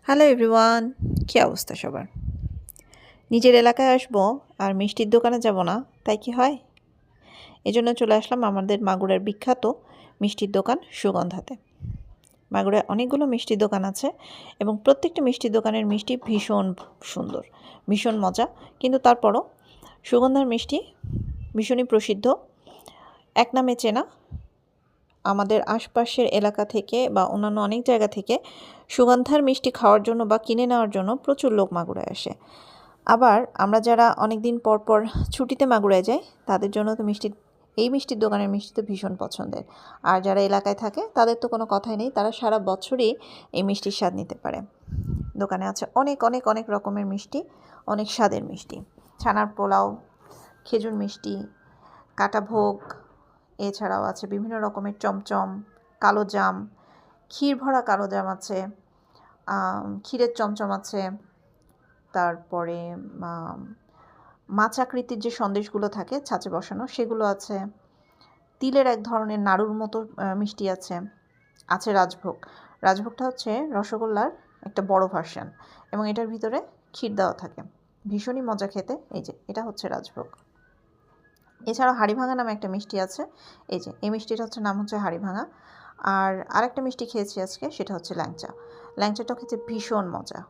Hello everyone, কী অবস্থা সবার? নিজের এলাকায় আসবো আর মিষ্টির দোকানে যাব না, তাই কি হয়? এজন্য চলে আসলাম আমাদের মাগুরার বিখ্যাত মিষ্টির দোকান সুগন্ধাতে। মাগুরায় অনেকগুলো মিষ্টির দোকান আছে এবং প্রত্যেকটা মিষ্টির দোকানের মিষ্টি ভীষণ সুন্দর, ভীষণ মজা। কিন্তু তারপরও সুগন্ধার মিষ্টি ভীষণই প্রসিদ্ধ, এক নামে চেনা। আমাদের আশপাশের এলাকা থেকে বা অন্যান্য অনেক জায়গা থেকে সুগন্ধার মিষ্টি খাওয়ার জন্য বা কিনে নেওয়ার জন্য প্রচুর লোক মাগুরায় আসে। আবার আমরা যারা অনেক দিন পর পর ছুটিতে মাগুরায় যাই, তাদের জন্য তো এই মিষ্টির দোকানের মিষ্টি তো ভীষণ পছন্দের। আর যারা এলাকায় থাকে তাদের তো কোনো কথাই নেই, তারা সারা বছরই এই মিষ্টির স্বাদ নিতে পারে। দোকানে আছে অনেক অনেক অনেক রকমের মিষ্টি, অনেক স্বাদের মিষ্টি। ছানার পোলাও, খেজুর মিষ্টি, কাটাভোগ, এছাড়াও আছে বিভিন্ন রকমের চমচম, কালোজাম, ক্ষীর ভরা কালোজাম আছে, ক্ষীরের চমচম আছে, তারপরে মাচাকৃতির যে সন্দেশগুলো থাকে ছাঁচে বসানো সেগুলো আছে, তিলের এক ধরনের নাড়ুর মতো মিষ্টি আছে, আছে রাজভোগ। রাজভোগটা হচ্ছে রসগোল্লার একটা বড় ভার্সন এবং এটার ভিতরে ক্ষীর দেওয়া থাকে, ভীষণই মজা খেতে। এই যে এটা হচ্ছে রাজভোগ। এছাড়াও হাড়িভাঙা নামে একটা মিষ্টি আছে, এই যে এই মিষ্টিটা হচ্ছে নাম হচ্ছে হাড়িভাঙা। আর আরেকটা মিষ্টি খেয়েছি আজকে, সেটা হচ্ছে ল্যাংচা। ল্যাংচাটা খেতে ভীষণ মজা,